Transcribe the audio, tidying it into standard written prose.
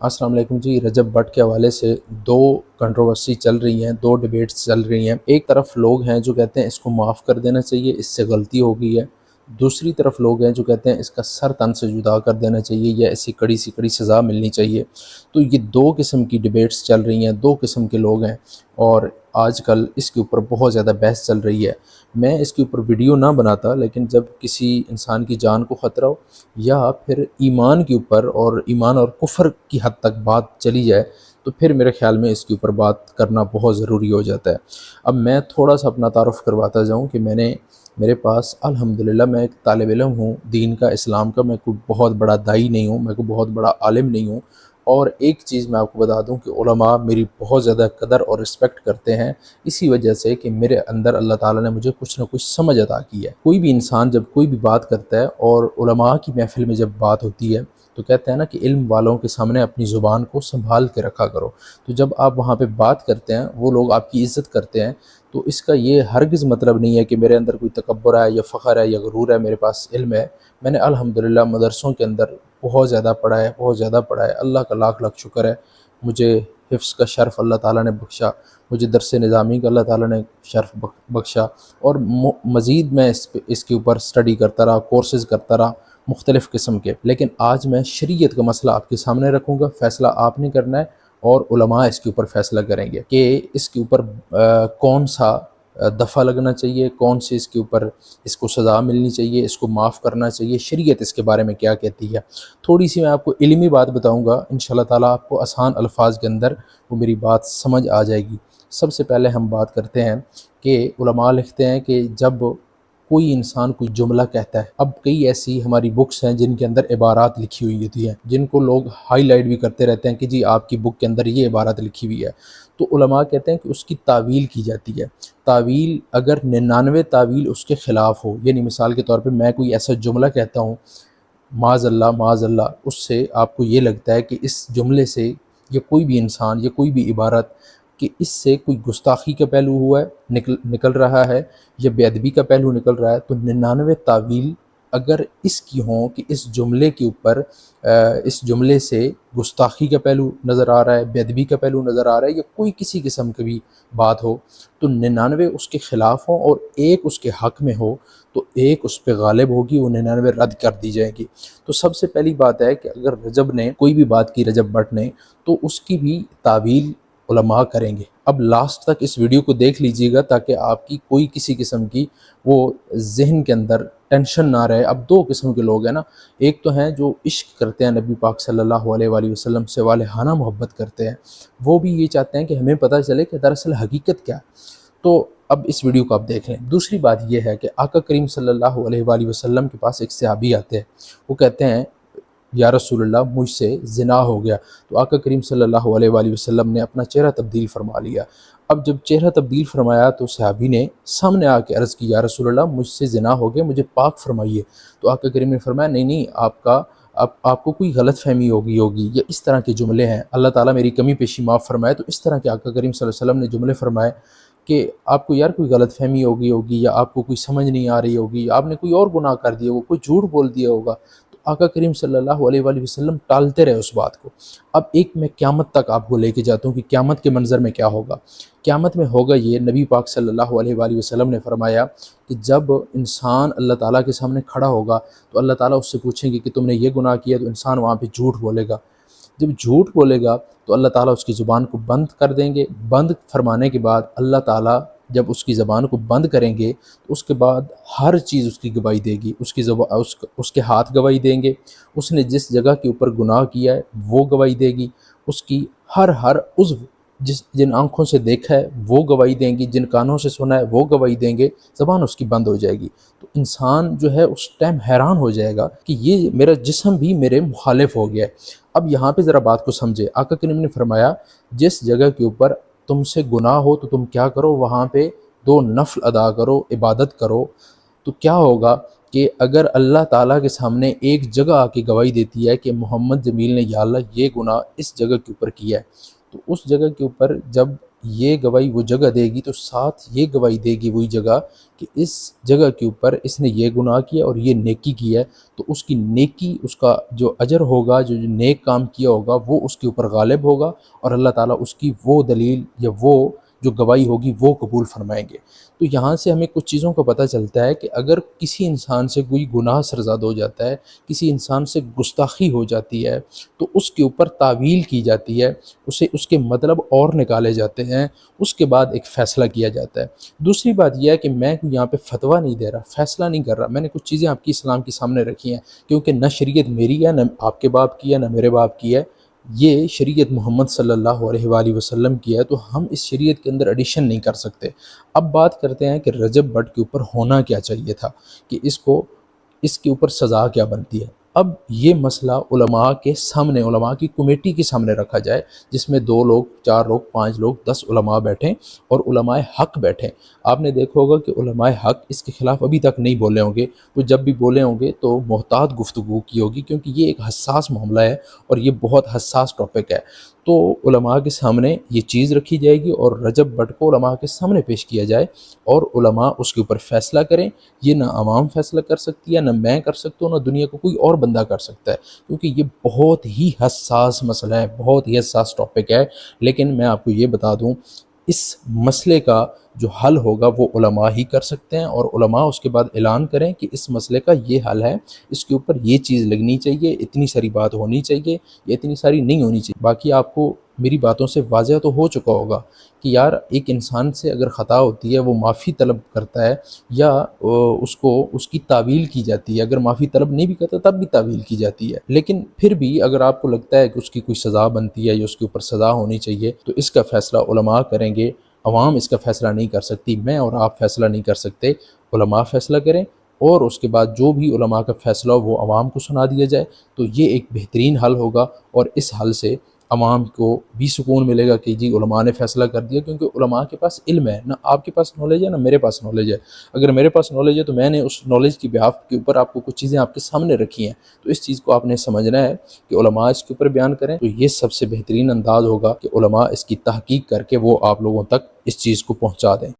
السلام علیکم جی۔ رجب بٹ کے حوالے سے دو کنٹروورسی چل رہی ہیں، دو ڈیبیٹس چل رہی ہیں۔ ایک طرف لوگ ہیں جو کہتے ہیں اس کو معاف کر دینا چاہیے، اس سے غلطی ہو گئی ہے۔ دوسری طرف لوگ ہیں جو کہتے ہیں اس کا سر تن سے جدا کر دینا چاہیے یا ایسی کڑی سی کڑی سزا ملنی چاہیے۔ تو یہ دو قسم کی ڈیبیٹس چل رہی ہیں، دو قسم کے لوگ ہیں، اور آج کل اس کے اوپر بہت زیادہ بحث چل رہی ہے۔ میں اس کے اوپر ویڈیو نہ بناتا، لیکن جب کسی انسان کی جان کو خطرہ ہو یا پھر ایمان کے اوپر اور ایمان اور کفر کی حد تک بات چلی جائے تو پھر میرے خیال میں اس کے اوپر بات کرنا بہت ضروری ہو جاتا ہے۔ اب میں تھوڑا سا اپنا تعارف کرواتا جاؤں کہ میرے پاس الحمدللہ میں ایک طالب علم ہوں دین کا، اسلام کا۔ میں کوئی بہت بڑا داعی نہیں ہوں، میں کوئی بہت بڑا عالم نہیں ہوں، اور ایک چیز میں آپ کو بتا دوں کہ علماء میری بہت زیادہ قدر اور رسپیکٹ کرتے ہیں، اسی وجہ سے کہ میرے اندر اللہ تعالیٰ نے مجھے کچھ نہ کچھ سمجھ عطا کی ہے۔ کوئی بھی انسان جب کوئی بھی بات کرتا ہے، اور علماء کی محفل میں جب بات ہوتی ہے تو کہتے ہیں نا کہ علم والوں کے سامنے اپنی زبان کو سنبھال کے رکھا کرو۔ تو جب آپ وہاں پہ بات کرتے ہیں، وہ لوگ آپ کی عزت کرتے ہیں، تو اس کا یہ ہرگز مطلب نہیں ہے کہ میرے اندر کوئی تکبر ہے یا فخر ہے یا غرور ہے۔ میرے پاس علم ہے، میں نے الحمدللہ مدرسوں کے اندر بہت زیادہ پڑھا ہے، بہت زیادہ پڑھا ہے۔ اللہ کا لاکھ لاکھ شکر ہے، مجھے حفظ کا شرف اللہ تعالیٰ نے بخشا، مجھے درس نظامی کا اللہ تعالیٰ نے شرف بخشا، اور مزید میں اس کے اوپر سٹڈی کرتا رہا، کورسز کرتا رہا مختلف قسم کے۔ لیکن آج میں شریعت کا مسئلہ آپ کے سامنے رکھوں گا، فیصلہ آپ نے کرنا ہے، اور علماء اس کے اوپر فیصلہ کریں گے کہ اس کے اوپر کون سا دفعہ لگنا چاہیے، کون سی اس کے اوپر اس کو سزا ملنی چاہیے، اس کو معاف کرنا چاہیے، شریعت اس کے بارے میں کیا کہتی ہے۔ تھوڑی سی میں آپ کو علمی بات بتاؤں گا، انشاءاللہ تعالیٰ آپ کو آسان الفاظ کے اندر وہ میری بات سمجھ آ جائے گی۔ سب سے پہلے ہم بات کرتے ہیں کہ علماء لکھتے ہیں کہ جب کوئی انسان کوئی جملہ کہتا ہے، اب کئی ایسی ہماری بکس ہیں جن کے اندر عبارات لکھی ہوئی ہوتی ہیں، جن کو لوگ ہائی لائٹ بھی کرتے رہتے ہیں کہ جی آپ کی بک کے اندر یہ عبارت لکھی ہوئی ہے، تو علماء کہتے ہیں کہ اس کی تعویل کی جاتی ہے۔ تعویل اگر 99 تعویل اس کے خلاف ہو، یعنی مثال کے طور پہ میں کوئی ایسا جملہ کہتا ہوں، معاذ اللہ معاذ اللہ، اس سے آپ کو یہ لگتا ہے کہ اس جملے سے یا کوئی بھی انسان یا کوئی بھی عبارت کہ اس سے کوئی گستاخی کا پہلو ہوا ہے، نکل رہا ہے، یا بے ادبی کا پہلو نکل رہا ہے، تو 99 تعویل اگر اس کی ہوں کہ اس جملے کے اوپر اس جملے سے گستاخی کا پہلو نظر آ رہا ہے، بے ادبی کا پہلو نظر آ رہا ہے، یا کوئی کسی قسم کی بھی بات ہو، تو 99 اس کے خلاف ہوں اور ایک اس کے حق میں ہو، تو ایک اس پہ غالب ہوگی، وہ 99 رد کر دی جائے گی۔ تو سب سے پہلی بات ہے کہ اگر رجب نے کوئی بھی بات کی، رجب بٹ نے، تو اس کی بھی تعویل علماء کریں گے۔ اب لاسٹ تک اس ویڈیو کو دیکھ لیجئے گا تاکہ آپ کی کوئی کسی قسم کی وہ ذہن کے اندر ٹینشن نہ رہے۔ اب دو قسم کے لوگ ہیں نا، ایک تو ہیں جو عشق کرتے ہیں نبی پاک صلی اللہ علیہ وآلہ وسلم سے، والہانہ محبت کرتے ہیں، وہ بھی یہ چاہتے ہیں کہ ہمیں پتہ چلے کہ دراصل حقیقت کیا ہے۔ تو اب اس ویڈیو کو آپ دیکھ لیں۔ دوسری بات یہ ہے کہ آقا کریم صلی اللہ علیہ وآلہ وسلم کے پاس ایک صحابی آتے ہیں، وہ کہتے ہیں یا رسول اللہ مجھ سے زنا ہو گیا، تو آقا کریم صلی اللہ علیہ وآلہ وسلم نے اپنا چہرہ تبدیل فرما لیا۔ اب جب چہرہ تبدیل فرمایا تو صحابی نے سامنے آ کے عرض کی یا رسول اللہ مجھ سے زنا ہو گیا، مجھے پاک فرمائیے۔ تو آقا کریم نے فرمایا نہیں آپ کو کوئی غلط فہمی ہوگی یا اس طرح کے جملے ہیں، اللہ تعالیٰ میری کمی پیشی معاف فرمائے۔ تو اس طرح کے آقا کریم صلی اللہ علیہ وسلم نے جملے فرمائے کہ آپ کو یار کوئی غلط فہمی ہوگی یا آپ کو کوئی سمجھ نہیں آ رہی ہوگی، آپ نے کوئی اور گناہ کر دیا ہوگا، کوئی جھوٹ بول دیا ہوگا۔ تو آقا کریم صلی اللہ علیہ وآلہ وسلم ٹالتے رہے اس بات کو۔ اب ایک میں قیامت تک آپ کو لے کے جاتا ہوں کہ قیامت کے منظر میں کیا ہوگا۔ قیامت میں ہوگا یہ، نبی پاک صلی اللہ علیہ وآلہ وسلم نے فرمایا کہ جب انسان اللہ تعالیٰ کے سامنے کھڑا ہوگا تو اللہ تعالیٰ اس سے پوچھیں گے کہ تم نے یہ گناہ کیا، تو انسان وہاں پہ جھوٹ بولے گا۔ جب جھوٹ بولے گا تو اللہ تعالیٰ اس کی زبان کو بند کر دیں گے۔ بند فرمانے کے بعد اللہ تعالیٰ جب اس کی زبان کو بند کریں گے تو اس کے بعد ہر چیز اس کی گواہی دے گی، اس کے ہاتھ گواہی دیں گے، اس نے جس جگہ کے اوپر گناہ کیا ہے وہ گواہی دے گی، اس کی ہر عضو جن آنکھوں سے دیکھا ہے وہ گواہی دیں گی، جن کانوں سے سنا ہے وہ گواہی دیں گے، زبان اس کی بند ہو جائے گی۔ تو انسان جو ہے اس ٹائم حیران ہو جائے گا کہ یہ میرا جسم بھی میرے مخالف ہو گیا ہے۔ اب یہاں پہ ذرا بات کو سمجھے، آقا کریم نے فرمایا جس جگہ کے اوپر تم سے گناہ ہو تو تم کیا کرو، وہاں پہ 2 نفل ادا کرو، عبادت کرو۔ تو کیا ہوگا کہ اگر اللہ تعالیٰ کے سامنے ایک جگہ آ کے گواہی دیتی ہے کہ محمد جمیل نے یا اللہ یہ گناہ اس جگہ کے اوپر کیا ہے، تو اس جگہ کے اوپر جب یہ گواہی وہ جگہ دے گی تو ساتھ یہ گواہی دے گی وہی جگہ کہ اس جگہ کے اوپر اس نے یہ گناہ کیا اور یہ نیکی کی ہے، تو اس کی نیکی، اس کا جو اجر ہوگا، جو نیک کام کیا ہوگا وہ اس کے اوپر غالب ہوگا، اور اللہ تعالیٰ اس کی وہ دلیل یا وہ جو گواہی ہوگی وہ قبول فرمائیں گے۔ تو یہاں سے ہمیں کچھ چیزوں کا پتہ چلتا ہے کہ اگر کسی انسان سے کوئی گناہ سرزاد ہو جاتا ہے، کسی انسان سے گستاخی ہو جاتی ہے، تو اس کے اوپر تعویل کی جاتی ہے، اس کے مطلب اور نکالے جاتے ہیں، اس کے بعد ایک فیصلہ کیا جاتا ہے۔ دوسری بات یہ ہے کہ میں یہاں پہ فتویٰ نہیں دے رہا، فیصلہ نہیں کر رہا، میں نے کچھ چیزیں آپ کی اسلام کے سامنے رکھی ہیں، کیونکہ نہ شریعت میری ہے، نہ آپ کے باپ کی ہے، نہ میرے باپ کی ہے، یہ شریعت محمد صلی اللہ علیہ وآلہ وسلم کی ہے، تو ہم اس شریعت کے اندر ایڈیشن نہیں کر سکتے۔ اب بات کرتے ہیں کہ رجب بٹ کے اوپر ہونا کیا چاہیے تھا، کہ اس کے اوپر سزا کیا بنتی ہے۔ اب یہ مسئلہ علماء کے سامنے، علماء کی کمیٹی کے سامنے رکھا جائے، جس میں 2 لوگ، 4 لوگ، 5 لوگ، 10 علماء بیٹھیں اور علماء حق بیٹھیں۔ آپ نے دیکھا ہوگا کہ علماء حق اس کے خلاف ابھی تک نہیں بولے ہوں گے، وہ جب بھی بولے ہوں گے تو محتاط گفتگو کی ہوگی، کیونکہ یہ ایک حساس معاملہ ہے اور یہ بہت حساس ٹاپک ہے۔ تو علماء کے سامنے یہ چیز رکھی جائے گی اور رجب بٹ کو علماء کے سامنے پیش کیا جائے اور علماء اس کے اوپر فیصلہ کریں۔ یہ نہ عوام فیصلہ کر سکتی ہے، نہ میں کر سکتا ہوں، نہ دنیا کو کوئی اور بندہ کر سکتا ہے، کیونکہ یہ بہت ہی حساس مسئلہ ہے، بہت ہی حساس ٹاپک ہے۔ لیکن میں آپ کو یہ بتا دوں، اس مسئلے کا جو حل ہوگا وہ علماء ہی کر سکتے ہیں، اور علماء اس کے بعد اعلان کریں کہ اس مسئلے کا یہ حل ہے، اس کے اوپر یہ چیز لگنی چاہیے، اتنی ساری بات ہونی چاہیے یا اتنی ساری نہیں ہونی چاہیے۔ باقی آپ کو میری باتوں سے واضح تو ہو چکا ہوگا کہ یار ایک انسان سے اگر خطا ہوتی ہے وہ معافی طلب کرتا ہے یا اس کی تعویل کی جاتی ہے، اگر معافی طلب نہیں بھی کرتا تب بھی تعویل کی جاتی ہے، لیکن پھر بھی اگر آپ کو لگتا ہے کہ اس کی کوئی سزا بنتی ہے یا اس کے اوپر سزا ہونی چاہیے تو اس کا فیصلہ علماء کریں گے۔ عوام اس کا فیصلہ نہیں کر سکتی، میں اور آپ فیصلہ نہیں کر سکتے، علماء فیصلہ کریں، اور اس کے بعد جو بھی علماء کا فیصلہ ہو وہ عوام کو سنا دیا جائے، تو یہ ایک بہترین حل ہوگا، اور اس حل سے عوام کو بھی سکون ملے گا کہ جی علماء نے فیصلہ کر دیا، کیونکہ علماء کے پاس علم ہے، نہ آپ کے پاس نالج ہے نہ میرے پاس نالج ہے۔ اگر میرے پاس نالج ہے تو میں نے اس نالج کی بیہاف کے اوپر آپ کو کچھ چیزیں آپ کے سامنے رکھی ہیں، تو اس چیز کو آپ نے سمجھنا ہے کہ علماء اس کے اوپر بیان کریں، تو یہ سب سے بہترین انداز ہوگا کہ علماء اس کی تحقیق کر کے وہ آپ لوگوں تک اس چیز کو پہنچا دیں۔